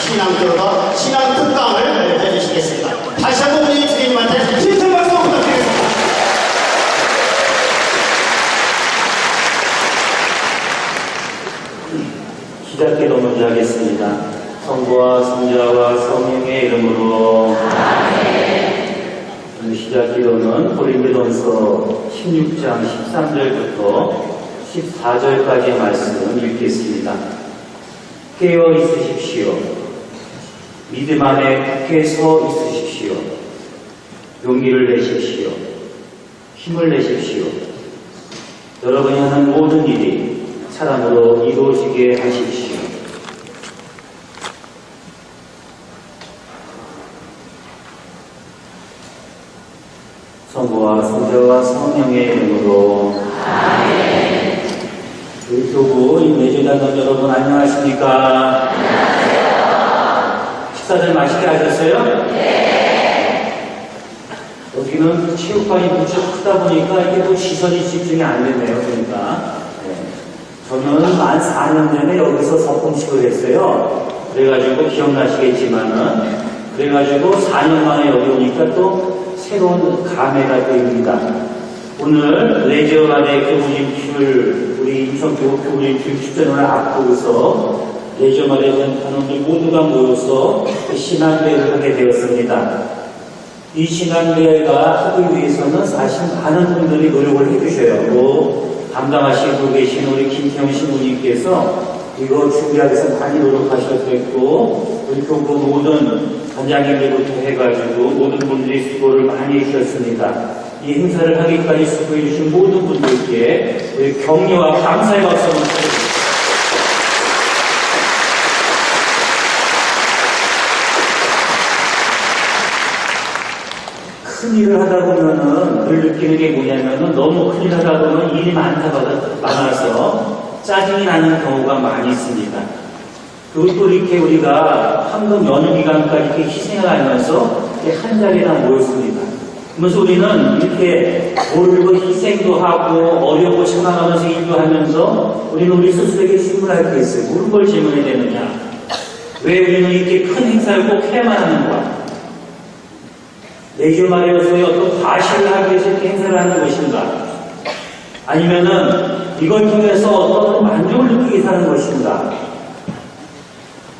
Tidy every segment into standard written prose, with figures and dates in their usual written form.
신앙교가 신앙 특강을 해주시겠습니다. 다시 한번 우리 주님한테 진짜 박수 부탁드리겠습니다. 시작기도 먼저 하겠습니다. 성부와 성자와 성령의 이름으로 아멘. 시작기도는 고린도전서 16장 13절부터 14절까지의 말씀 읽겠습니다. 깨어 있으십시오. 믿음 안에 굳게 서 있으십시오. 용기를 내십시오. 힘을 내십시오. 여러분이 하는 모든 일이 사랑으로 이루어지게 하십시오. 성부와 성자와 성령의 이름으로 아멘. 우리 교구 임내주단원 여러분 안녕하십니까? 안녕하세요. 식사들 맛있게 하셨어요? 네. 여기는 체육관이 무척 크다 보니까 이게 또 시선이 집중이 안 되네요. 그러니까 저는 만 4년 전에 여기서 석공식을 했어요. 그래가지고 기억나시겠지만은 그래가지고 4년 만에 여기 오니까 또 새로운 감회가 됩니다. 오늘 레저만의 교우님들 우리 임성교구 교우님들 축전을 앞두고서 레저만의 전탄원들 모두가 모여서 신앙대회를 하게 되었습니다. 이 신앙대회가 하기 위해서는 사실 많은 분들이 노력을 해주셔요. 담당하시고 계신 우리 김태형 신부님께서 이거 준비하기 위해서 많이 노력하셨고 우리 교구 모든 관장님들부터 해가지고 모든 분들이 수고를 많이 해주셨습니다. 이 행사를 하기까지 수고해 주신 모든 분들께 우리 격려와 감사의 박수 한번 드립니다. 큰 일을 하다 보면은 늘 느끼는 게 뭐냐면은 너무 큰 일을 하다 보면 일이 많아서 짜증이 나는 경우가 많이 있습니다. 그리고 또 이렇게 우리가 황금 연휴 기간까지 이렇게 희생을 하면서 한 자리에 모였습니다. 그러면서 우리는 이렇게 몰고 희생도 하고 어려움을 참아가면서 일도 하면서 우리는 우리 스스로에게 질문할 게 있어요. 무슨 걸 질문해야 되느냐? 왜 우리는 이렇게 큰 행사를 꼭 해야만 하는가? 레이저 말이어서의 어떤 과시를 하기 위해서 이렇게 행사를 하는 것인가? 아니면은 이걸 통해서 어떤 만족을 느끼게 사는 것인가?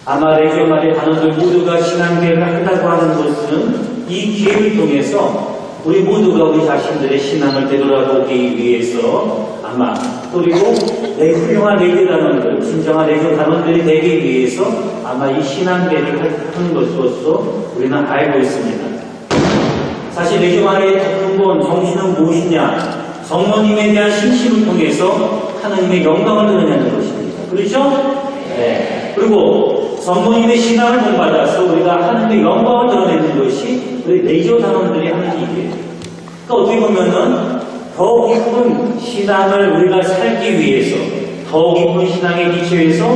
아마 레이저 말의 단원들 모두가 신앙대회를 한다고 하는 것은 이 기회를 통해서 우리 모두가 우리 자신들의 신앙을 되돌아보기 위해서 아마 그리고 내 훌륭한 레이저 단원들, 진정한 레이저 단원들이 되기 위해서 아마 이 신앙대회를 하는 것으로서 우리는 알고 있습니다. 사실 레이저만의 근본 정신은 무엇이냐? 성모님에 대한 신심을 통해서 하나님의 영광을 드러내는 것입니다. 그렇죠? 네. 그리고 성모님의 신앙을 본받아서 우리가 하나님의 영광을 드러내는 것이 우리 레이저 단원들이 하는 일이에요. 그러니까 어떻게 보면은 더 깊은 신앙을 우리가 살기 위해서 더 깊은 신앙의 기초에서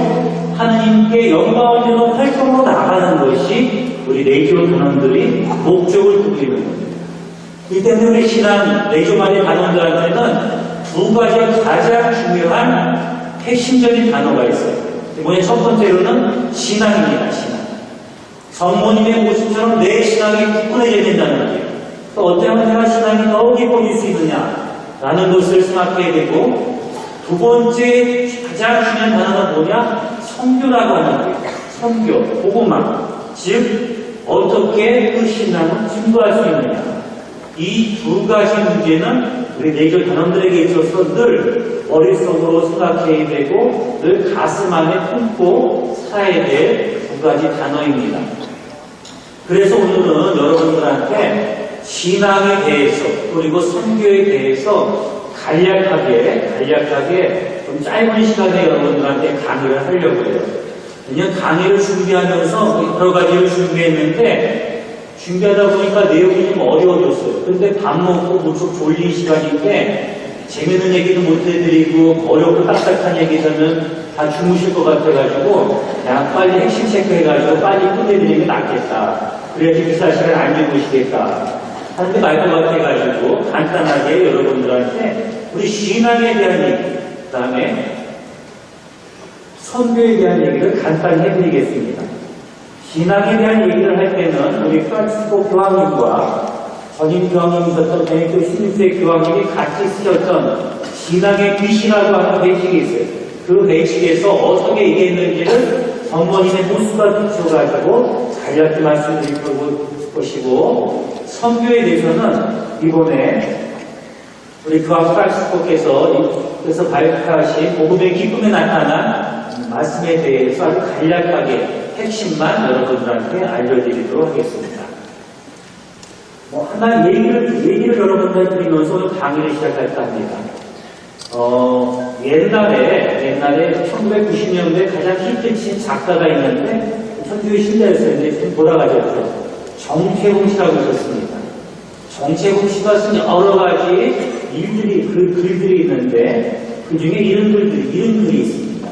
하나님께 영광을 주는 활동으로 나가는 것이 우리 레이저 단원들이 목적을 두고 있는 겁니다. 이 때문에 우리 신앙 레이저만의 단원들한테는 두 가지 가장 중요한 핵심적인 단어가 있어요. 뭐냐, 첫 번째로는 신앙입니다. 신앙. 성모님의 모습처럼 내 신앙이 굳건해져야 된다는 거예요. 또 어쩌면 내가 신앙이 더 깊어질 수 있느냐라는 것을 생각해야 되고, 두 번째 가장 중요한 단어는 뭐냐? 선교라고 하는 거예요. 선교, 복음화. 즉 어떻게 그 신앙을 증거할 수 있느냐. 이 두 가지 문제는 우리 레이저 단원들에게 있어서 늘 머릿속으로 생각해야 되고 늘 가슴 안에 품고 살아야 될 두 가지 단어입니다. 그래서 오늘은 여러분들한테 신앙에 대해서 그리고 선교에 대해서 간략하게 좀 짧은 시간에 여러분들한테 강의를 하려고 해요. 왜냐하면 강의를 준비하면서 여러 가지를 준비했는데 준비하다 보니까 내용이 좀 어려워졌어요. 근데 밥 먹고 무척 졸린 시간인데 재밌는 얘기도 못 해드리고 어렵고 딱딱한 얘기 하면 다 주무실 것 같아가지고 그냥 빨리 핵심 체크해가지고 빨리 끝내드리는 게 낫겠다. 그래야지 비싼 시간 안 주무시겠다. 하는데 말 것 같아가지고 간단하게 여러분들한테 우리 신앙에 대한 얘기, 그 다음에 선교에 대한 얘기를 간단히 해드리겠습니다. 신앙에 대한 얘기를 할 때는 우리 프란치스코 교황님과 전임 교황님이셨던 베네딕토 16세 교황님이 같이 쓰셨던 신앙의 귀신이라고 하는 배식이 있어요. 그 배식에서 어떻게 얘기했는지를 성모님의 모습과 비춰가지고 간략히 말씀드릴 것이고, 선교에 대해서는 이번에 우리 교황 프란치스코께서 발표하신 복음의 기쁨에 나타난 말씀에 대해서 아주 간략하게 핵심만 여러분들한테 알려드리도록 하겠습니다. 하나 얘기를 여러분들한테 드리면서 오늘 강의를 시작할까 합니다. 옛날에 1990년대에 가장 히트친 작가가 있는데 천주교 신자였어요. 이제 지금 돌아가셨죠. 정채봉 씨라고 있었습니다. 정채봉 씨가 쓴 여러 가지 글들이 있는데 그 중에 이런 글이 있습니다.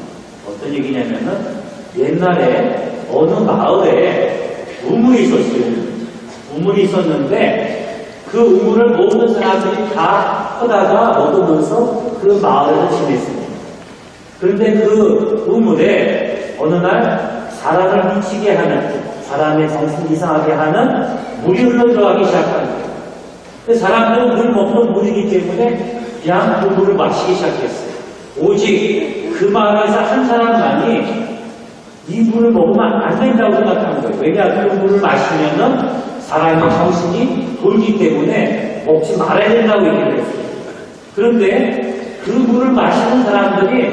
어떤 얘기냐면은 옛날에 어느 마을에 우물이 있었어요. 우물이 있었는데 그 우물을 모든 사람들이 다 퍼다가 먹으면서 그 마을에서 지냈습니다. 그런데 그 우물에 어느 날 사람을 미치게 하는, 사람의 정신 이상하게 하는 물이 흘러 들어가기 시작합니다. 사람들은 물 먹던 물이기 때문에 그냥 그 물을 마시기 시작했어요. 오직 그 마을에서 한 사람만이 이 물을 먹으면 안 된다고 생각하는 거예요. 왜냐, 그 물을 마시면은 사람의 정신이 돌기 때문에 먹지 말아야 된다고 얘기를 했어요. 그런데 그 물을 마시는 사람들이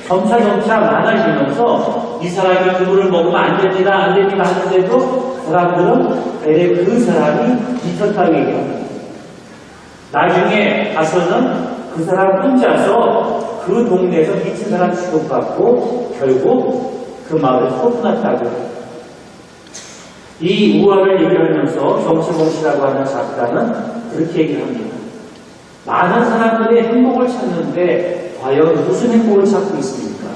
점차 많아지면서 이 사람이 그 물을 먹으면 안 됩니다 하는데도 사람들은 되레 그 사람이 미쳤다고 얘기합니다. 나중에 가서는 그 사람 혼자서 그 동네에서 미친 사람 취급받고 결국 그 마을에 소문났다고 해요. 이 우화를 얘기하면서 정채봉 씨라고 하는 작가는 그렇게 얘기합니다. 많은 사람들이 행복을 찾는데 과연 무슨 행복을 찾고 있습니까?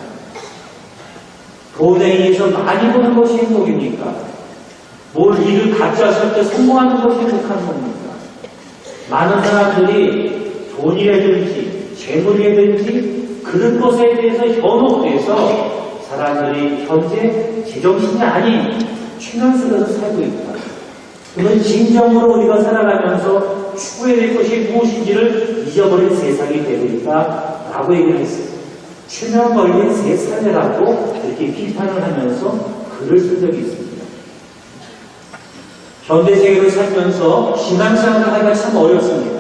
돈에 의해서 많이 버는 것이 행복입니까? 뭘 일을 가짜쓸 때 성공하는 것이 행복한 겁니까? 많은 사람들이 돈이라든지 재물이라든지 그런 것에 대해서 현혹돼서 사람들이 현재 제정신이 아닌 최면 속에서 살고 있다. 그건 진정으로 우리가 살아가면서 추구해야 될 것이 무엇인지를 잊어버린 세상이 되고 있다 라고 얘기를 했어요. 최면 걸린 새 사례라고 이렇게 비판을 하면서 글을 쓴 적이 있습니다. 현대세계를 살면서 신앙생활을 하기가 참 어렵습니다.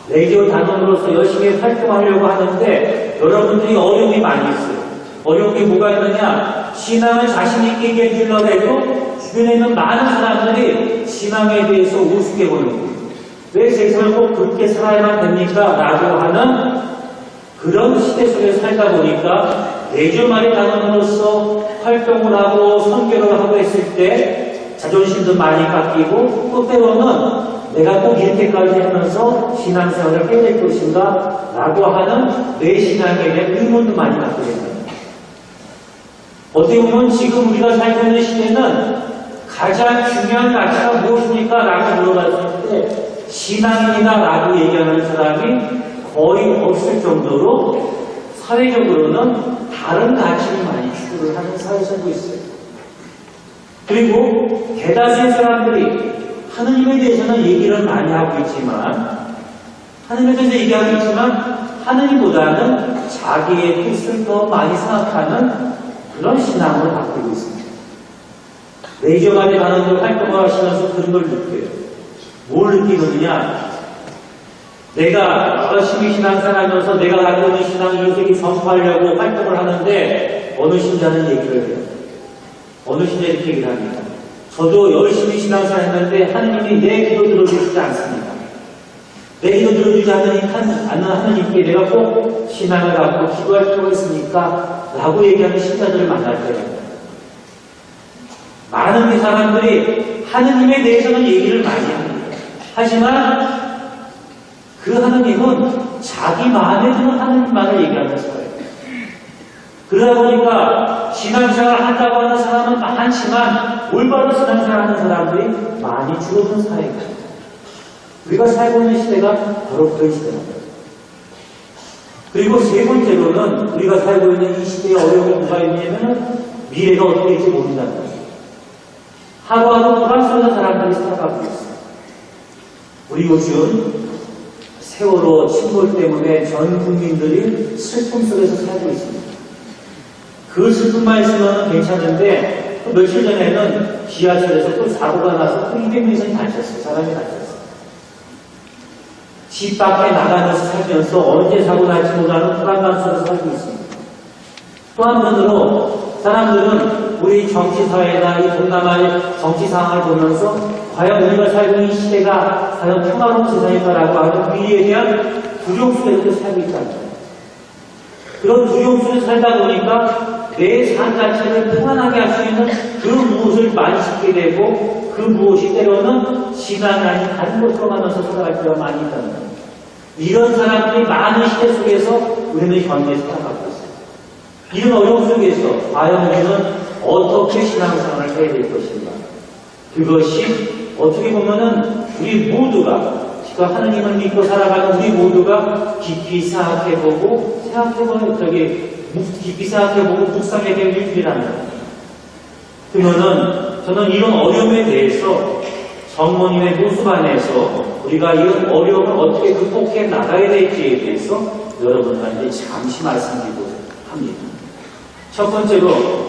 레이디오 단원으로서 열심히 활동하려고 하는데 여러분들이 어려움이 많이 있어요. 어려운 게 뭐가 있느냐? 신앙을 자신있게 얘기해 주려고 해도 주변에 있는 많은 사람들이 신앙에 대해서 우습게 보는 거예요. 왜 세상을 꼭 그렇게 살아야만 됩니까? 라고 하는 그런 시대 속에 살다 보니까 레이디오마리 단원으로서 활동을 하고 선교를 하고 했을 때 자존심도 많이 깎이고 또 때로는 내가 꼭 이렇게까지 하면서 신앙생활을 깨낼 것인가 라고 하는 내 신앙에 대한 의문도 많이 갖게 됩니다. 어떻게 보면 지금 우리가 살고 있는 시대는 가장 중요한 가치가 무엇입니까? 라고 물어봤을 때 신앙이다 라고 얘기하는 사람이 거의 없을 정도로 사회적으로는 다른 가치를 많이 추구를 하는 사회에 살고 있어요. 그리고 대다수의 사람들이 하느님에 대해서는 얘기를 많이 하고 있지만 하느님에 대해서 얘기하고 있지만 하느님보다는 자기의 뜻을 더 많이 생각하는 그런 신앙을 바꾸고 있습니다. 레이저마리 단원으로 활동을 하시면서 그런 걸 느껴요. 뭘 느끼느냐? 내가 열심히 신앙생활하면서 내가 갖고 있는 신앙을 이웃에게 전파하려고 활동을 하는데 어느 신자는 얘기를 해요. 어느 신자 이렇게 얘기를 합니다. 저도 열심히 신앙생활했는데 하느님이 내 기도 들어주시지 않습니다. 내 기도 들어주지 않는 하느님께 내가 꼭 신앙을 갖고 기도할 필요가 있습니까? 라고 얘기하는 신자들을 만날 때입니다. 많은 사람들이 하느님에 대해서는 얘기를 많이 합니다. 하지만 그 하느님은 자기 마음에 드는 하느님만을 얘기하면서 해요. 그러다 보니까 신앙생활을 한다고 하는 사람은 많지만 올바른 신앙생활을 하는 사람들이 많이 줄어든 사회가 우리가 살고 있는 시대가 바로 그런 시대입니다. 그리고 세 번째로는 우리가 살고 있는 이 시대의 어려움이 뭐가 있냐면 미래가 어떻게 될지 모른다는 거예요. 하루하루 불안스러운 사람들이 살아가고 있어요. 우리 요즘 세월호 침몰 때문에 전 국민들이 슬픔 속에서 살고 있습니다. 그 슬픔만 있으면 괜찮은데 또 며칠 전에는 지하철에서 또 사고가 나서 또 200명 이상이 다쳤어요. 사람이 다쳤어요. 집 밖에 나가면서 살면서 언제 사고 날지 모르는 불안감 속에서 살고 있습니다. 또 한편으로 사람들은 우리 정치사회나 이 동남아의 정치 상황을 보면서 과연 우리가 살고 있는 이 시대가 과연 평화로운 세상일까라고 하는 미래에 대한 두려움 속에서 살고 있다는 거예요. 그런 두려움 속에 살다 보니까 내 삶 자체를 평안하게 할 수 있는 그 무엇을 많이 찾게 되고 그 무엇이 때로는 신앙이 아닌 다른 곳으로 가면서 살아갈 때가 많이 있다는 거예요. 이런 사람들이 많은 시대 속에서 우리는 현재 살아가고 있어요. 이런 어려움 속에서 과연 우리는 어떻게 신앙생활을 해야 될 것인가? 그것이 어떻게 보면은 우리 모두가 지금 하느님을 믿고 살아가는 우리 모두가 깊이 생각해보고 깊이 생각해보고 묵상해야 될 일이라는 거예요. 그러면은 저는 이런 어려움에 대해서 성모님의 모습 안에서 우리가 이런 어려움을 어떻게 극복해 나가야 될지에 대해서 여러분들한테 잠시 말씀드리고 합니다. 첫 번째로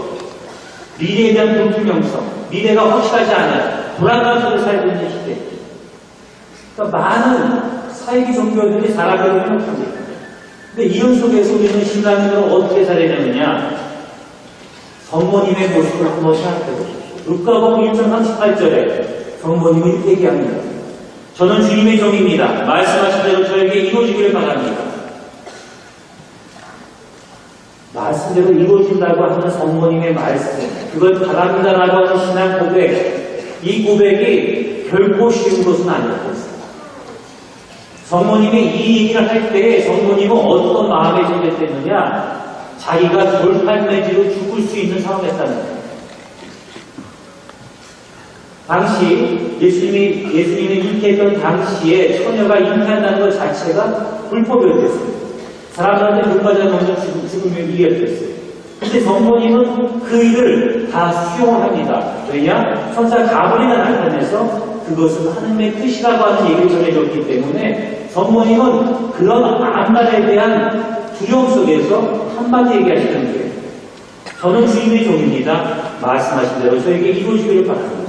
미래에 대한 불투명성, 미래가 확실하지 않아요. 불안감 속에 살고 있는 시대. 그러니까 많은 사회기 종교들이 살아가고 행복합니다. 근데 이런 속에서 우리는 신앙인으로 어떻게 살아야 되느냐? 성모님의 모습을 한번 생각해 보십시오. 루카복음 1장 38절에 성모님이 이렇게 얘기합니다. 저는 주님의 종입니다. 말씀하신 대로 저에게 이루어지기를 바랍니다. 말씀대로 이루어진다고 하는 성모님의 말씀, 그걸 바랍니다라고 하는 신앙 고백, 이 고백이 결코 쉬운 것은 아니었습니다. 성모님이 이 얘기를 할 때에 성모님은 어떤 마음에 생겼겠느냐? 자기가 돌팔매지로 죽을 수 있는 상황이었다는 거예요. 당시 예수님이 잉태했던 당시에 처녀가 잉태한다는 것 자체가 불법이었습니다. 사람들한테 물맞아 먼저 죽으면 이해했어요. 근데 성모님은 그 일을 다 수용을 합니다. 왜냐? 천사 가브리엘 나타내서 그것은 하느님의 뜻이라고 하는 얘기를 전해줬기 때문에 성모님은 그런 암날에 대한 두려움 속에서 한마디 얘기하시는 거예요. 저는 주님의 종입니다. 말씀하신 대로 저에게 이루어지기를 바랍니다.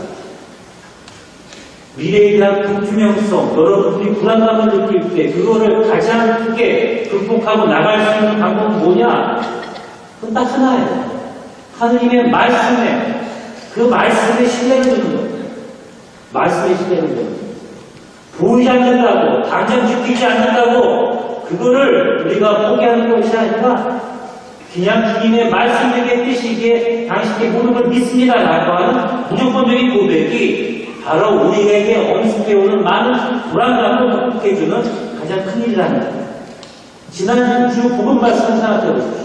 미래에 대한 불투명성, 여러분들이 불안감을 느낄 때 그거를 가장 크게 극복하고 나갈 수 있는 방법은 뭐냐? 그건 딱 하나예요. 하느님의 말씀에, 그 말씀에 신뢰를 두는 거예요. 말씀에 신뢰를 두는 거예요. 보이지 않는다고, 당장 지키지 않는다고 그거를 우리가 포기하는 것이 아니라 그냥 주님의 말씀에게 뜻이기에 당신께 모든 걸 믿습니다라고 하는 무조건적인 고백이 바로 우리에게 엄습해오는 많은 불안감을 극복해주는 가장 큰 일이라는 거예요. 지난주 복음 말씀을 생각해 보십시오.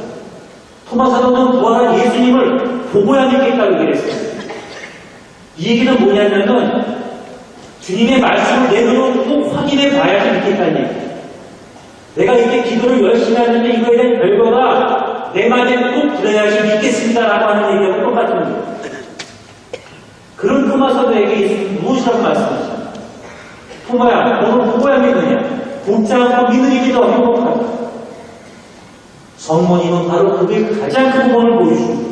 토마 사도는 부활한 예수님을 보고야 믿겠다고 얘기했어요. 이 얘기는 뭐냐면은 주님의 말씀을 내 눈으로 꼭 확인해 봐야지 믿겠다는 얘기예요. 내가 이렇게 기도를 열심히 하는데 이거에 대한 결과가 내 말에 꼭 들어야지 믿겠습니다라고 하는 얘기하고 똑같은 거예요. 그런 토마 사도에게 예수님은 무엇이라고 말씀하시나요? 토마야, 너는 보고야 믿느냐? 굽지 않고 믿는 이게 더 행복하다. 성모님은 바로 그게 가장 큰 본을 보여주십니다.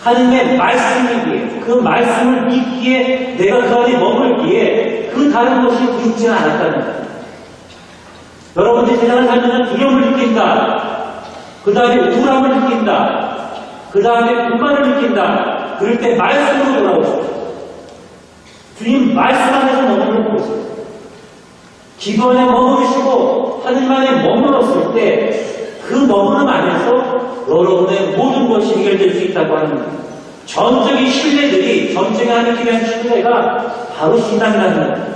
하느님의 말씀이기에, 그 말씀을 믿기에, 내가 그 안에 머물기에 그 다른 것이 두렵지는 않았다는 거예요. 여러분들이 세상을 살면서 두려움을 느낀다. 그 다음에 우울함을 느낀다. 그 다음에 불만을 느낀다. 그럴 때 말씀으로 돌아오십시오. 주님 말씀 안에서 머물러 보세요. 기도 안에 머무르시고 하느님 안에 머물렀을 때 그 머무름 안에서 여러분의 모든 것이 해결될 수 있다고 하는 거예요. 전적인 신뢰들이, 전적인 하나님께 대한 신뢰가 바로 신앙이라는 거예요.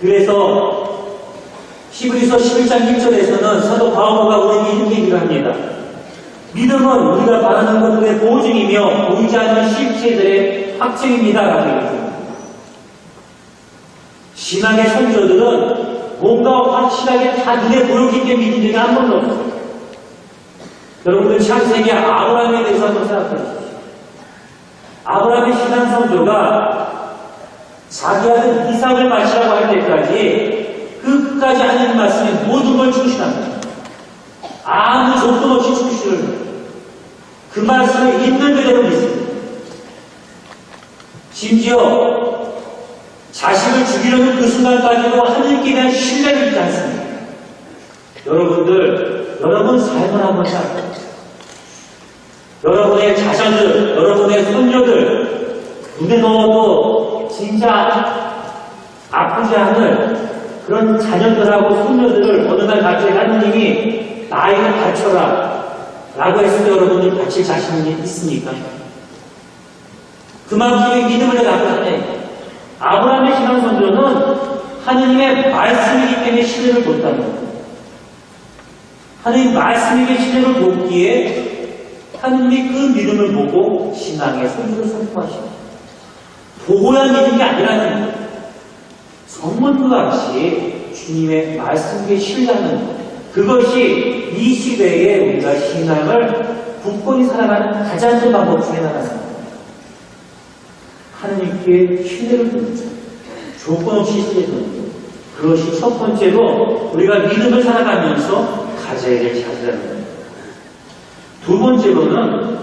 그래서 히브리서 11장 1절에서는 사도 바오로가 우리에게 이렇게 얘기를 합니다. 믿음은 우리가 바라는 것들의 보증이며 보이지 않는 실체들의 확증입니다. 라고 얘기합니다. 신앙의 선조들은 뭔가 확실하게 다 눈에 보였기 때문에 믿은 적이 한 번도 없어요. 여러분들 창세기 아브라함에 대해서 한번 생각해 보십시오. 아브라함의 신앙 선조가 자기 아들 이삭을 바치라고 할 때까지 끝까지 하나님 말씀에 모든 걸 충실합니다. 아무 조건 없이 충실을 해요. 그 말씀을 있는 그대로 믿습니다. 심지어 자식을 죽이려는 그 순간까지도 하나님께 대한 신뢰를 잊지 않습니다. 여러분들, 여러분 삶을 한번 살아보세요. 여러분의 자녀들, 여러분의 손녀들 눈에 넣어도 진짜 아프지 않을 그런 자녀들하고 손녀들을 어느 날 갑자기 하느님이 나이를 바쳐라 라고 했을 때 여러분들 바칠 자신이 있습니까? 그만큼의 믿음을 갖고 하네. 아브라함의 신앙 선조는 하느님의 말씀이기 때문에 신뢰를 뒀다는 거예요. 하느님 말씀에게 신뢰를 뒀기에 하느님이 그 믿음을 보고 신앙의 선조를 선포하십니다. 보고야 믿는 게 아니라는 거예요. 성문과 같이 주님의 말씀에 신뢰하는 것. 그것이 이 시대에 우리가 신앙을 굳건히 살아가는 가장 큰 방법 중에 하나입니다. 하느님께 신뢰를 두는 것. 조건 없이 신뢰를 두는 것. 그것이 첫 번째로 우리가 믿음을 살아가면서 가져야 될 자세입니다. 두 번째로는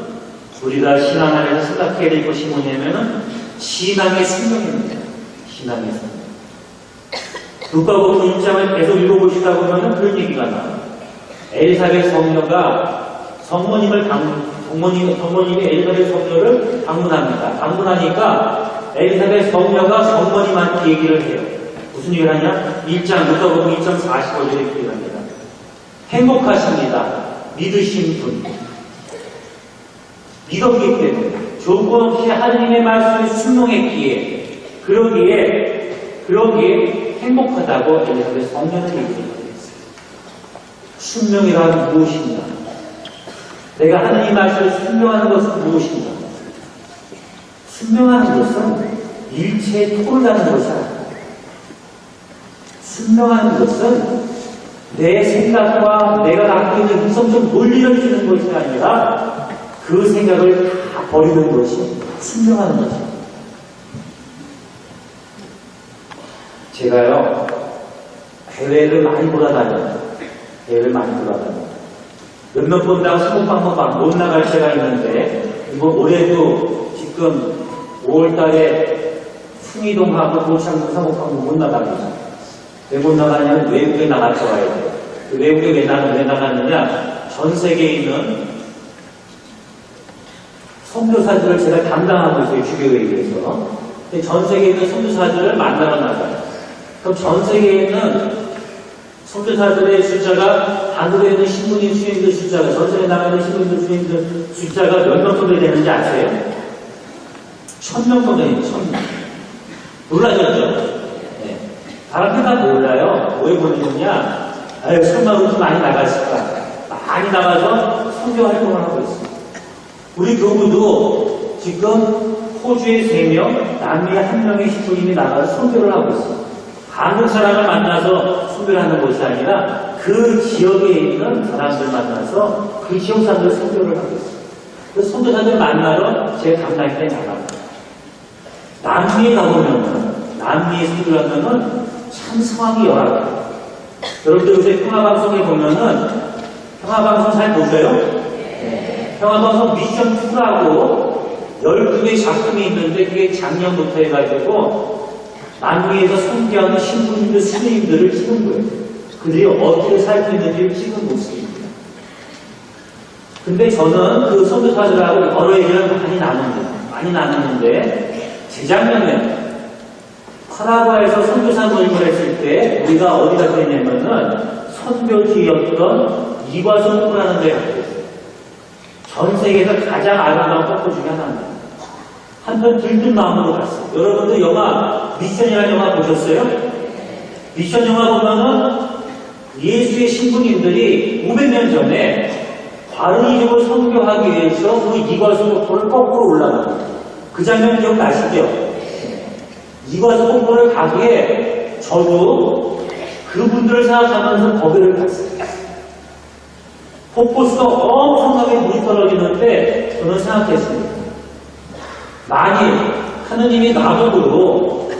우리가 신앙 안에서 생각해야 될 것이 뭐냐면은 신앙의 생명입니다. 신앙의 생명. 누가복음 1장을 계속 읽어보시다 보면 그런 얘기가 나와요. 엘리사벳 성녀가 성모님이 엘리사벳 성녀를 방문합니다. 방문하니까 엘리사벳 성녀가 성모님한테 얘기를 해요. 무슨 얘기를 하냐? 1장, 누가복음 1장 45절에 얘기를 합니다. 행복하십니다. 믿으신 분. 믿었기 때문에 조건 없이 하느님의 말씀을 순종했기에 그러기에 행복하다고 엘리사벳 성녀는 얘기했습니다. 순종이란 무엇인가? 내가 하느님 말씀을 순종하는 것은 무엇인가? 순종하는 것은 일체에 토를 하는 것이 아닙니다. 순종하는 것은 내 생각과 내가 갖고 있는 이성적 논리를 주는 것이 아니라 그 생각을 다 버리는 것이 순종하는 것입니다. 제가요, 대회를 많이 돌아다녀요. 몇몇 번다고 20번 못 나갈 때가 있는데, 올해도 지금 5월 달에 충이동하고 도창동 사목항도 못 나가겠죠. 왜 못 나가냐면 외국에 나갔다 와야 돼요. 그 외국에 왜 나갔느냐? 전 세계에 있는 선교사들을 제가 담당하고 있어요. 주교회의에서. 전 세계에 있는 선교사들을 만나러 나가요. 그럼 전 세계에 있는 선교사들의 숫자가 한국에 있는 신부님 수행들 숫자가 전 세계에 나가는 신부님들 수행들 숫자가 몇 명 정도 되는지 아세요? 1000명 정도 돼요. 1000명. 놀라셨죠? 네. 다른 데가 몰라요. 왜 모르느냐? 아유, 설마 그렇게 많이 나갔을까? 많이 나가서 선교 활동을 하고 있습니다. 우리 교구도 지금 호주에 3명, 남미에 1명의 신부님이 나가서 선교를 하고 있습니다. 한국 사람을 만나서 선교를 하는 것이 아니라 그 지역에 있는 사람들 만나서 그 지역 사람들 선교를 하고 있습니다. 그 선교사들 만나러 제가 강남에 나갑니다. 남미에 가보면은, 남미에 선교를 하면은 참 상황이 열악해요. 여러분들 요새 평화방송에 보면은, 평화방송 잘 보세요? 네. 평화방송 미션 2라고 12개의 작품이 있는데 그게 작년부터 해가지고 남미에서 선교하는 신부님들, 스님들을 찍은 거예요. 그들이 어떻게 살고 있는지를 찍은 모습입니다. 근데 저는 그 선교사들하고 여러 얘기를 많이 나눴는데 재작년에 파라과에서 선교사 모임을 했을 때 우리가 어디 갔다 했냐면은 선교지였던 이과수 폭포라는 데에 갔어요. 전 세계에서 가장 아름다운 폭포 중에 하나입니다. 한편 들뜬 마음으로 갔어요. 여러분들 영화 미션이라는 영화 보셨어요? 미션 영화 보면은 예수의 신부님들이 500년 전에 바르니족을 선교하기 위해서 그 이과수 폭포를 거꾸로 올라갑니다. 그 장면 기억나시죠? 이과수 폭포를 가기에 저도 그분들을 생각하면서 거기를 갔어요. 폭포수가 엄청나게 물이 떨어지는데 저는 생각했습니다. 만일 하느님이 나보고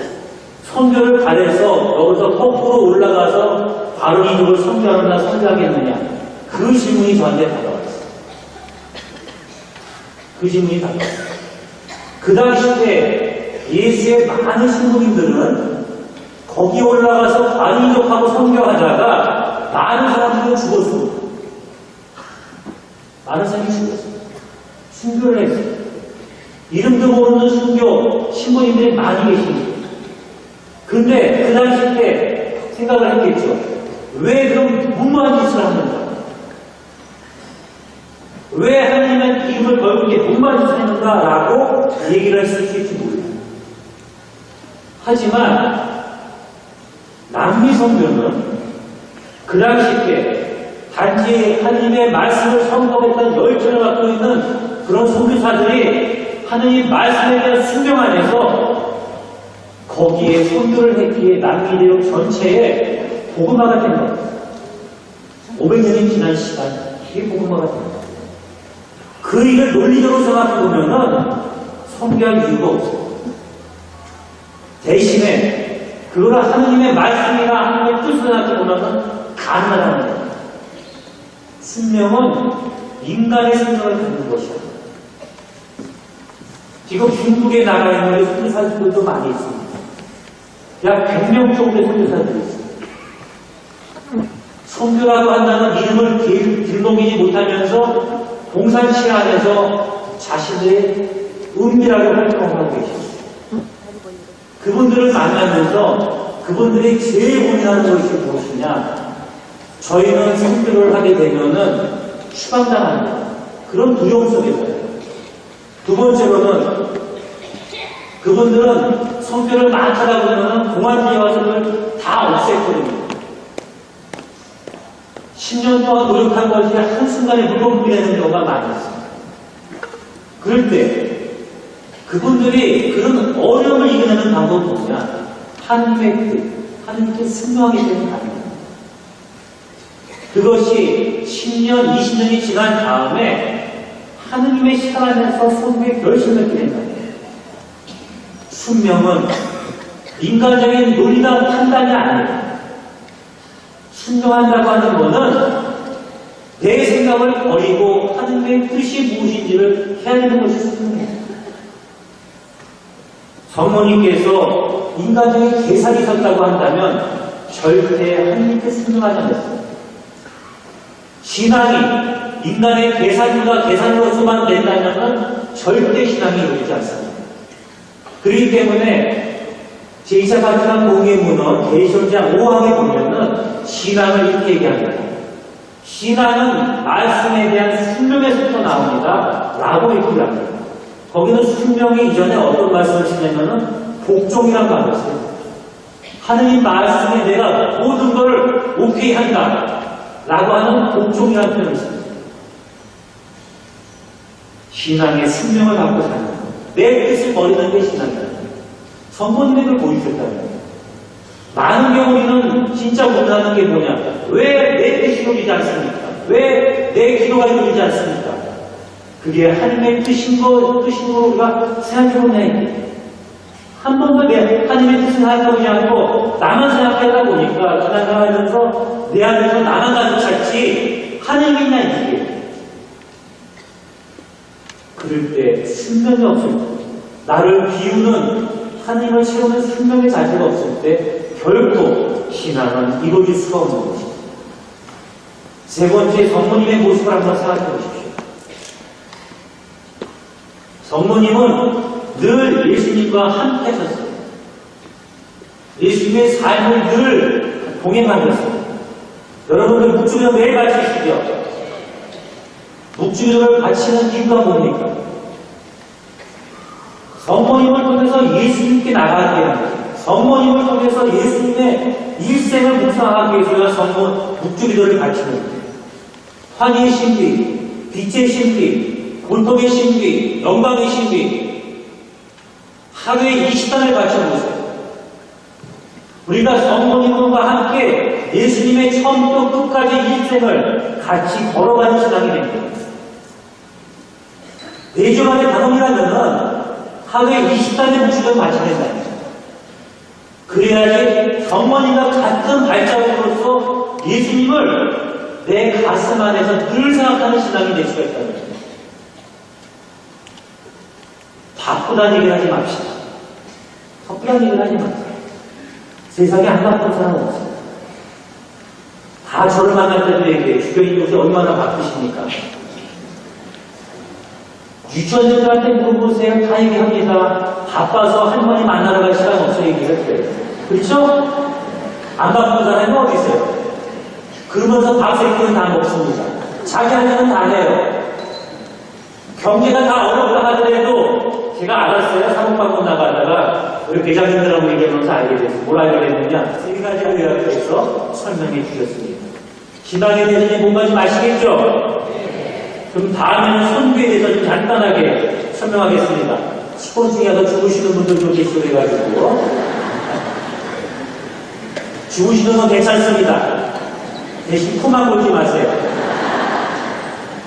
선교를 가려서 여기서 거꾸로 올라가서 바로 이쪽을 선교하느냐 선교하겠느냐 그 질문이 저한테 다가왔어요. 그 질문이 다가왔어요. 그 당시 때 예수의 많은 신부님들은 거기 올라가서 반인족하고 선교하다가 많은 사람들은 죽었어요. 많은 사람이 죽었어요. 순교를 했어요. 이름도 모르는 순교 신부님들이 많이 계십니다. 근데 그 당시 때 생각을 했겠죠. 왜 그럼 무모한 짓을 하는가? 왜 하나님의 이름을 걸고 이렇게 무모한 짓을 하는가라고 얘기를 했을 수 있을지 몰라요. 하지만 남미 선교는 그 당시 때 단지 하나님의 말씀을 선포했던 열정을 갖고 있는 그런 선교사들이 하나님 말씀에 대한 순종 안에서 거기에 선교를 했기에 남미 대륙 전체에 복음화가 된 겁니다. 500년이 지난 시간 이게 복음화가 된 겁니다. 그 일을 논리적으로 생각해보면은 선교할 이유가 없어요. 대신에 그거를 하나님의 말씀이나 하나님의 뜻을 생각해보면은 가능하다는 거예요. 순명은 인간의 생명을 갖는 것이야. 지금 중국에 나가 있는 선교사들도 많이 있습니다. 약 100명 정도의 선교사들이 있습니다. 선교라고 한다는 이름을 길동이지 못하면서 봉산시 안에서 자신들의 은밀하게 활동하고 계십니다. 그분들을 만나면서 그분들이 제일 고민하는 것이 무엇이냐? 저희는 선교를 하게 되면은 추방당합니다. 그런 두려움 속에서요. 두 번째로는 그분들은 선교를 많다가 보면은 공안부에 와서 그걸 다 없앴거든요. 10년 동안 노력한 것이 한순간에 물건품이 되는 경우가 많이 있습니다. 그럴 때 그분들이 그런 어려움을 이겨내는 방법이 뭐냐? 하나님의 뜻, 하나님께 순종하기 때문에 아닙니다. 그것이 10년, 20년이 지난 다음에 하나님의 시간 안에서 선교의 결심을 했게 된다. 순명은 인간적인 논리나 판단이 아니에요. 순종한다고 하는 것은 내 생각을 버리고 하나님의 뜻이 무엇인지를 해야 되는 것이 순종이에요. 성모님께서 인간적인 계산이 있었다고 한다면 절대 하나님께 순종하지 않았습니다. 신앙이 인간의 계산으로서만 된다면 절대 신앙이 이루어지지 않습니다. 그렇기 때문에 제2차 공의 문헌 계시록장 5항에 보면은 신앙을 이렇게 얘기합니다. 신앙은 말씀에 대한 순명에서부터 나옵니다. 라고 얘기합니다. 거기는 순명이 이전에 어떤 말씀을 쓰냐면은 복종이라는 말을 써요. 하느님 말씀에 내가 모든 것을 오케이 한다. 라고 하는 복종이라는 표현을 씁니다. 신앙의 순명을 갖고 사는 것. 내 뜻을 버리는 게 신앙이다. 성모님이 그걸 보여주셨다는 많은 경우 우리는 진짜 고민하는 게 뭐냐? 왜 내 뜻이 이루어지지 않습니까? 왜 내 기도가 이루어지지 않습니까? 그게 하나님의 뜻인 거 우리가 생각해보냐 이게. 한 번도 하나님의 뜻을 생각해보지 않고 나만 생각하다 보니까 지나가면서 내 안에서 나만 가득 찼지 하나님이냐 이게. 그럴 때 순명이 없을 때 나를 비우는 하나님을 채우는 순명의 자세가 없을 때 결코 신앙은 이루어질 수가 없는 것입니다. 세 번째 성모님의 모습을 한번 생각해 보십시오. 성모님은 늘 예수님과 함께 하셨어요. 예수님의 삶을 늘 동행하셨어요. 여러분들 묵주기도 매일 바치시죠? 묵주기도를 바치는 이유가 뭡니까? 성모님을 통해서 예수님께 나가게 합니다. 성모님을 통해서 예수님의 일생을 묵상하기 위해서 묵주기도를 바치는 거예요. 환희의 신비, 빛의 신비, 고통의 신비, 영광의 신비, 하루에 20단을 바치는 거예요. 우리가 성모님과 함께 예수님의 처음부터 끝까지 일생을 같이 걸어가는 신앙이 됩니다. 4주 만에 단원이라면은 하루에 20단의 묵주기도를 바쳐야 된다. 그 그래야지 경건이가 같은 발자국으로서 예수님을 내 가슴 안에서 늘 생각하는 신앙이 될 수가 있다는 거예요. 바쁘다는 얘기를 하지 맙시다. 바쁘다는 얘기를 하지 맙시다. 세상에 안 바쁜 사람 없어요. 다 저를 만날 때도 얘기해요. 주변인 곳에 얼마나 바쁘십니까? 유치원생들한테 물어보세요. 다 얘기합니다. 바빠서 할머니 만나러 갈 시간 없어 얘기를 해요. 그렇죠? 안 바쁜 사람이 어디 있어요? 그러면서 밥새끼는 다 먹습니다. 자기 할 일은 다 해요. 경제가 다 어렵다 하더라도 제가 알았어요. 사목방문 나가다가 우리 회장님들하고 얘기하면서 알게 됐어요. 뭘 알게 됐느냐? 세 가지를 요약해서 설명해 주셨습니다. 신앙에 대해서 공부하지 마시겠죠? 그럼 다음에는 선교에 대해서 좀 간단하게 설명하겠습니다. 10분 중에 더 죽으시는 분들도 계시고 해가지고 죽으시는 건 괜찮습니다. 대신 코만 골지 마세요.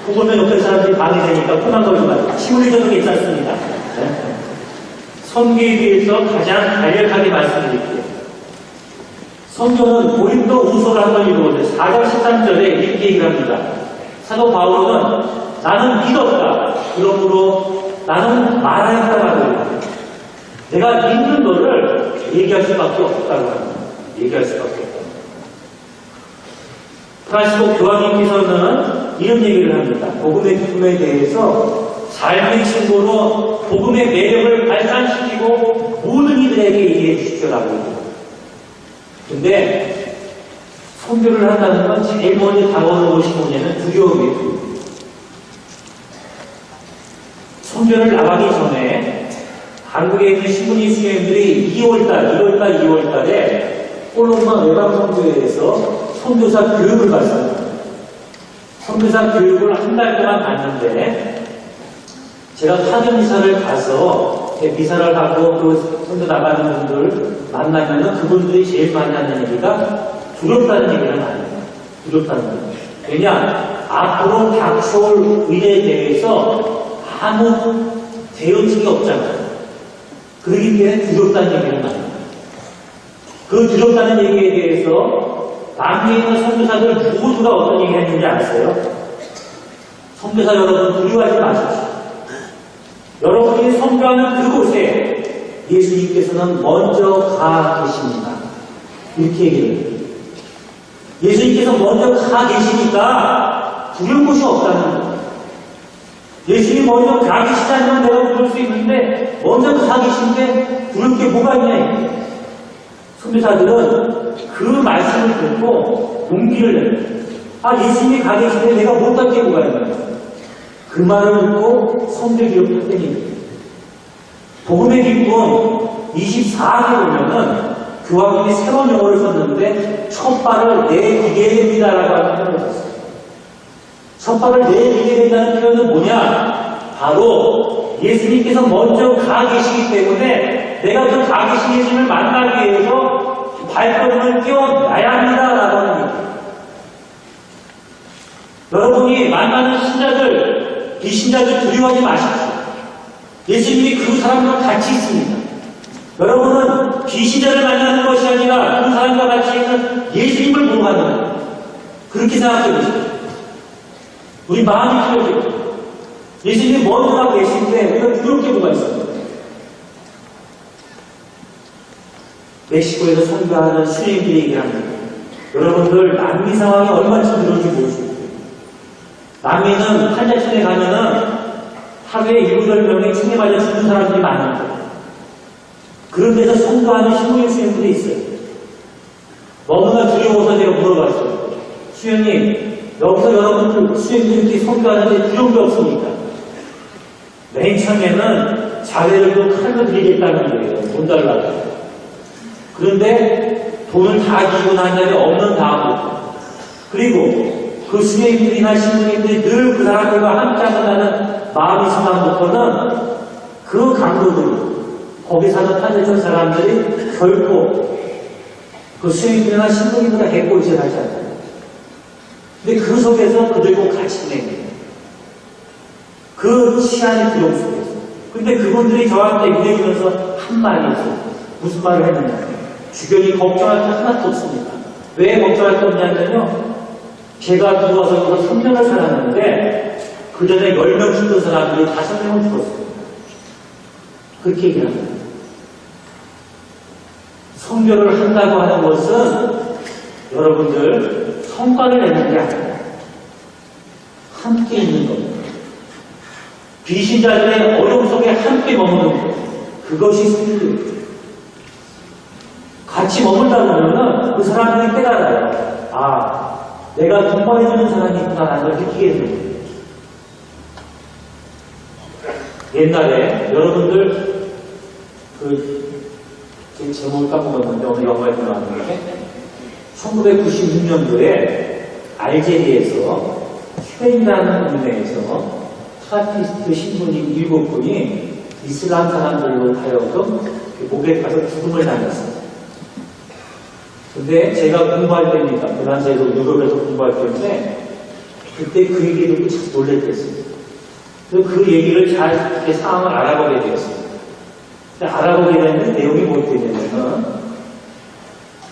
코 골면 옆에 사람들이 방해되니까 코만 골지 마세요. 침 흘리셔도 괜찮습니다. 네? 선교에 대해서 가장 간략하게 말씀드릴게요. 선교는 고린도 후서를 한번 읽어보세요. 4장 13절에 이렇게 얘기를 합니다. 사도 바울은 나는 믿었다. 그러므로 나는 말하였다라고 합니다. 내가 믿는 너를 얘기할 수밖에 없다고 합니다. 얘기할 수밖에 없다. 프란시스 교황님께서는 이런 얘기를 합니다. 복음의 기쁨에 대해서 삶의 친구로 복음의 매력을 발산시키고 모든 이들에게 얘기해 주십시오라고 합니다. 근데 선교를 한다는 건 제일 먼저 다가오는 것이 뭐냐면 두려움이에요. 선교를 나가기 전에 한국에 있는 신분이 수행들이 2월달에 폴로마 외방선교회에서 선교사 교육을 받습니다. 선교사 교육을 한 달 동안 받는데 제가 파견미사를 가서 미사를 하고 그 선교 나가는 분들 만나면 그분들이 제일 많이 하는 얘기가 두렵다는 얘기를 많이 해요. 두렵다는 거예요. 왜냐? 앞으로 닥쳐올 일에 대해서 아무 대응책이 없잖아요. 그러기 때문에 두렵다는 얘기를 많이 해요. 그 두렵다는 얘기에 대해서 남미에 있는 선교사들 모두가 어떤 얘기를 했는지 아세요? 선교사 여러분 두려워하지 마십시오. 여러분이 선교하는 그곳에 예수님께서는 먼저 가 계십니다. 이렇게 얘기를 해요. 예수님께서 먼저 가 계시니까 두려울 곳이 없다는 거예요. 예수님이 먼저 가 계시다면 내가 두려울 수 있는데 먼저 가 계신데 두려울 게 뭐가 있냐. 선교사들은 그 말씀을 듣고 용기를 내요. 아, 예수님이 가 계신데 내가 못할 게 뭐가 있냐. 그 말을 듣고 선교 기록을 했더니 복음의 기쁨 24회에 보면은 교황님이 새로운 용어를 썼는데 첫 발을 내디게 됩니다라고 하는 표현을 썼어요. 첫 발을 내디게 된다는 표현은 뭐냐? 바로 예수님께서 먼저 가 계시기 때문에 내가 그 가 계신 예수님을 만나기 위해서 발걸음을 띄워놔야 합니다라고 하는 얘기예요. 여러분이 만나는 신자들, 비신자들 두려워하지 마십시오. 예수님이 그 사람과 같이 있습니다. 여러분은 비신자를 만나는 것이 아니라 그 사람과 같이 있는 예수님을 보러 가는 거예요. 그렇게 생각해 보십시오. 우리 마음이 필요해요. 예수님이 먼저 가고 계신데 우리가 두려울 게 뭐가 있어요? 멕시코에서 선교하는 수행들이 얘기합니다. 여러분들 남미 상황이 얼마나 힘들었는지 모르시겠어요. 남미는 환자촌에 가면은 하루에 7, 8명의 충에 맞아 죽는 사람들이 많은데 그런 데서 선교하는 신부의 수행들이 있어요. 너무나 두려워서 제가 물어봤어요. 수행님, 여기서 여러분들 수행들이 선교하는데 두려운 게 없습니까? 맨 처음에는 자네들도 칼로 드리겠다는 거예요. 돈 달라고. 그런데 돈을 다 주고 난 다음에 없는 다음에 그리고 그 수행들이나 신부님들이 늘 그 사람들과 함께 한다는 마음이 순간부터는 그 강도들, 거기 사는 판대촌 사람들이 결코 그 수행들이나 신부님들과 해코지를 하지 않아요. 근데 그 속에서 그들과 같이 지내요. 그 치안의 두려움 속에서. 근데 그분들이 저한테 얘기하면서 한 말이 있어요. 무슨 말을 했느냐. 주변이 걱정할 게 하나도 없습니다. 왜 걱정할 게 없냐면요. 제가 들어와서 여기서 3년을 살았는데 그 전에 10명 죽은 사람들이 5명은 죽었어요. 그렇게 얘기합니다. 선교를 한다고 하는 것은 여러분들 성과를 내는 게 아니라 함께 있는 겁니다. 비신자들의 어려움 속에 함께 머무는 것, 그것이 선교예요. 같이 머물다 보면은 그 사람들이 깨달아요. 아, 내가 동반해주는 사람이 있구나라는 걸 느끼게 됩니다. 옛날에 여러분들 제 제목을 까먹었는데 오늘 영화에 나왔는데 1996년도에 알제리에서 슈페인이라는 동네에서 트라피스트 신부님 7분이 이슬람 사람들로 하여금 목에 가서 죽음을 당했어요. 근데 제가 공부할 때입니다. 그 당시에도 유럽에서 공부할 때인데 그때 그 얘기 듣고 참 놀랬겠어요. 그래서 그 얘기를 잘 이렇게 상황을 알아보게 되었습니다. 근데 알아보게 되는 내용이 무엇이냐면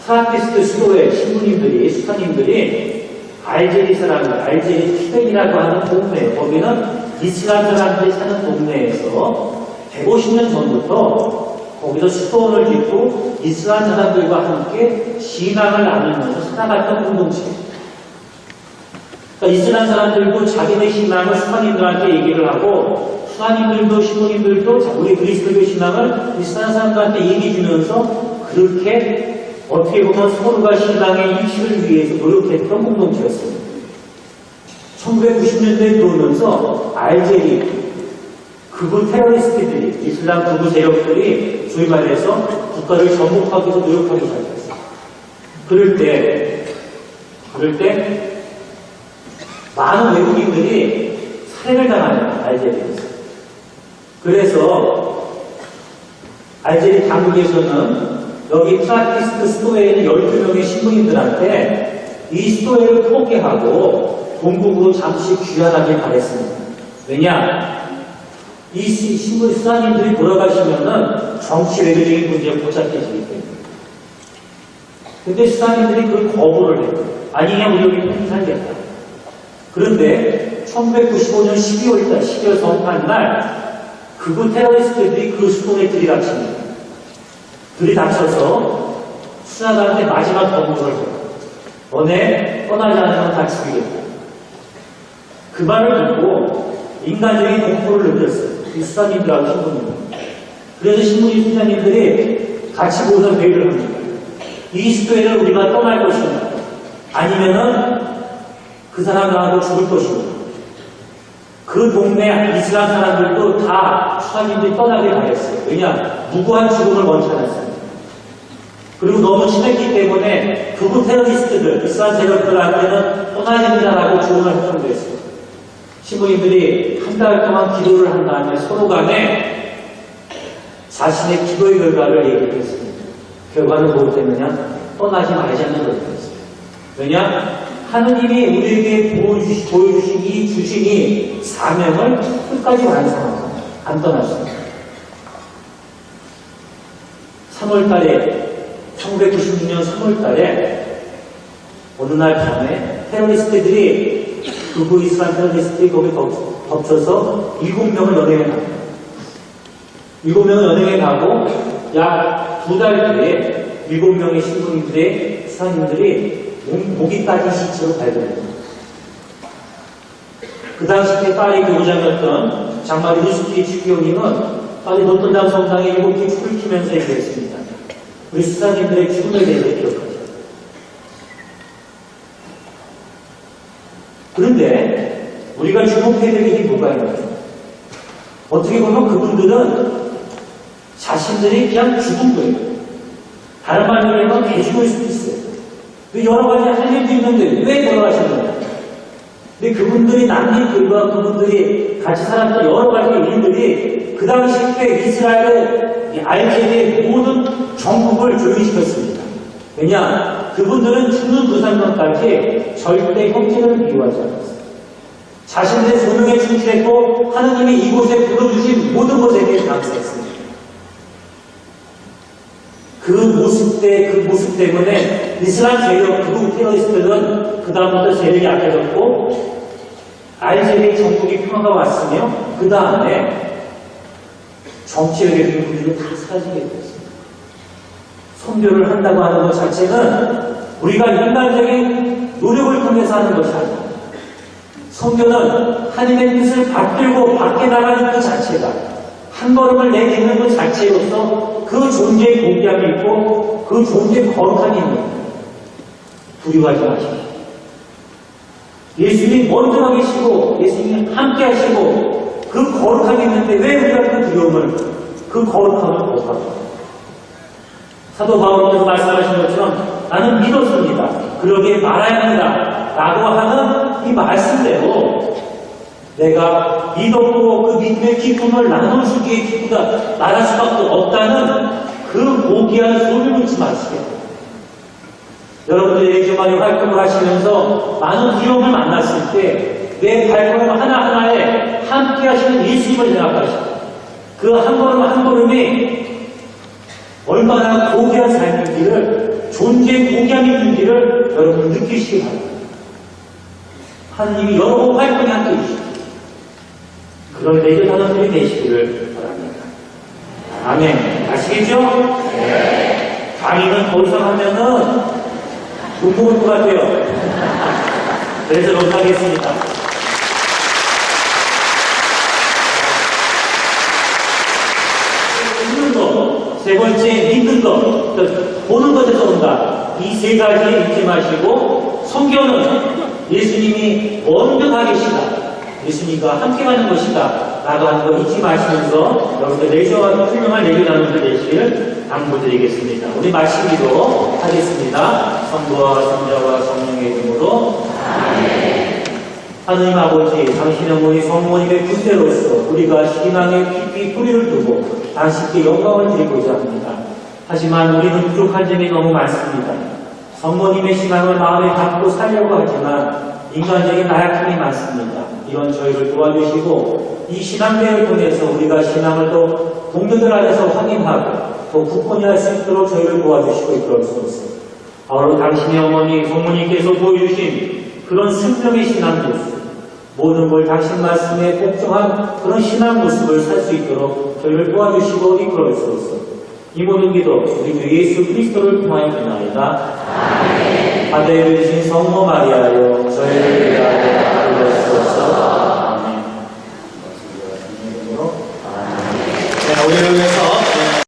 트라피스트 수도의 신부님들이, 수사님들이 알제리 사람들, 알제리 슈페인이라고 하는 동네, 거기는 이슬람 사람들이 사는 동네에서 150년 전부터 거기서 수도원을 짓고 이슬람 사람들과 함께 신앙을 나누면서 살아갔던 공동체. 그러니까 이슬람 사람들도 자기네 신앙을 수사님들한테 얘기를 하고 수사님들도 신부님들도 우리 그리스도교 신앙을 이슬람 사람들한테 얘기해 주면서 그렇게 어떻게 보면 서로가 신앙의 일치를 위해서 노력했던 공동체였습니다. 1990년대에 들어오면서 알제리 극우 테러리스트들이, 이슬람 극우 세력들이 소위 말해서 국가를 전복하기 위해서 노력하기 시작했어요. 그럴 때 많은 외국인들이 살해를 당하는 알제리에서. 그래서 알제리 당국에서는 여기 트라피스트 스토어에 있는 12명의 신부님들한테 이 스토어를 포기하고 본국으로 잠시 귀환하길 바랬습니다. 왜냐? 이 신부 수사님들이 돌아가시면은 정치 외교적인 문제가 복잡해지기 때문에. 근데 수사님들이 그걸 거부를 해요. 아니, 그냥 우리 여기 편히 살겠다. 그런데 1995년 12월 성탄 날 극우 테러리스트들이 그 수도에 들이닥칩니다. 들이닥쳐서 수사관한테 마지막 경고를 해요. 너네 떠나지 않으면 다 죽이겠다. 그 말을 듣고 인간적인 공포를 느꼈어요. 이 수사님들하고 신부님들. 그래서 신부님 수사님들이 같이 모여서 회의를 합니다. 이 수도에는 우리가 떠날 것인가? 아니면은 그 사람하고 죽을 것인가? 그 동네 이슬람 사람들도 다 수사님들이 떠나길 바랬어요. 왜냐? 무고한 죽음을 원치 않았어요. 그리고 너무 친했기 때문에 극우 테러리스트들, 이슬람 세력들한테는 떠나야 된다라고 조언을 확정됐어요. 신부님들이 한 달 동안 기도를 한 다음에 서로 간에 자신의 기도의 결과를 얘기했습니다. 결과는 무엇이었느냐? 떠나지 말자는 것이었습니다. 왜냐? 하느님이 우리에게 보여주신 이 주신 사명을 끝까지 완성합니다. 안 떠났습니다. 1996년 3월달에 어느 날 밤에 테러리스트들이 극우 이슬람 테러리스트들이 거기 덮쳐서 7명을 연행해 갑니다. 7명을 연행해 가고 약 2달 뒤에 7명의 신부님들의 수사님들이 목이 빠진 시체로 발견됩니다. 그 당시 때 파리 교구장이었던 장마리 루스키 추기호님은 파리 노트르담 성당에 7개 축을 키면서 얘기했습니다. 우리 수사님들의 죽음에 대해서 기억하죠. 그런데 우리가 주목해야 될 일이 뭐가 있나요? 어떻게 보면 그분들은 자신들이 그냥 죽은 거예요. 다른 말로 하면 개죽을 수도 있어요. 여러 가지 할 일도 있는데 왜 돌아가셨느냐? 근데 그분들이 남긴 글과 그분들이 같이 살았던 여러 가지 일들이 그 당시 때 이스라엘의 알제리의 모든 정국을 조용시켰습니다. 왜냐? 그분들은 죽는 그 순간까지 절대 형제를 미워하지 않았어요. 자신들의 소명에 충실했고 하나님이 이곳에 불러주신 모든 것에 대해 감사했습니다. 그 모습 때문에 이슬람 세력, 극우 테러리스트들은 그다음부터 세력이 약해졌고, 알제리 정국이 평화가 왔으며, 그 다음에 정치력의 부분들이 다 사라지게 됐습니다. 선교를 한다고 하는 것 자체는 우리가 인간적인 노력을 통해서 하는 것이 아닙니다. 선교는 하나님의 뜻을 받들고 밖에 나가는 것 자체가, 한 걸음을 내딛는 것 자체로서 그 존재의 공개함이 있고 그 존재의 거룩함이 있는 거예요. 두려워하지 마십시오. 예수님이 먼저 가 계시고 예수님이 함께 하시고 그 거룩함이 있는데 왜 우리가 그 두려움을, 그 거룩함을 못합니까? 사도 바울께서 말씀하신 것처럼 나는 믿었습니다. 그러기에 말아야 합니다. 라고 하는 이 말씀대로 내가 믿었고 그 믿음의 기쁨을 나눠주기에 기쁘다 말할 수밖에 없다는 그 고귀한 소리를 잊지 마시게. 여러분들이 예수만이 활동을 하시면서 많은 두려움을 만났을 때 내 발걸음 하나하나에 함께 하시는 예수님을 생각하시고 그 한 걸음 한 걸음이 얼마나 고귀한 삶인지를, 존재의 고귀함이 있는지를 여러분 느끼시기 바랍니다. 하느님이 여러 번 활동에 함께 해주십니다. 그런 내일 단원들이 되시기를 바랍니다. 아멘. 아시겠죠? 네. 강의는 더 이상 하면은 못 먹을 것 같아요. 그래서 못하겠습니다. 믿는 것, 세 번째 믿는 것, 보는 것에서 온다. 이 세 가지 잊지 마시고, 성경은 예수님이 먼저 가 계시다, 예수님과 함께 가는 것이다 라고 하는 거 잊지 마시면서 여러분들 레저와 훌륭한 레저 나눔들 되시기를 당부드리겠습니다. 우리 마치기로 하겠습니다. 성부와 성자와 성령의 이름으로 아멘. 하느님 아버지, 당신의 어머니 성모님의 군대로서 우리가 신앙에 깊이 뿌리를 두고 당신께 영광을 드리고자 합니다. 하지만 우리는 부족한 점이 너무 많습니다. 성모님의 신앙을 마음에 담고 살려고 하지만 인간적인 나약함이 많습니다. 이런 저희를 도와주시고 이 신앙대회를 통해서 우리가 신앙을 또 동료들 안에서 확인하고 또 굳건히 할 수 있도록 저희를 도와주시고 이끌어주소서. 바로 당신의 어머니 성모님께서 보여주신 그런 생명의 신앙 모습, 모든 걸 당신 말씀에 복종한 그런 신앙 모습을 살 수 있도록 저희를 도와주시고 이끌어주소서. 이 모든 기도 우리 주 예수 그리스도를 통하여 기도하나이다. 아멘. 하늘에 계신 성모 마리아여 저희를 위하여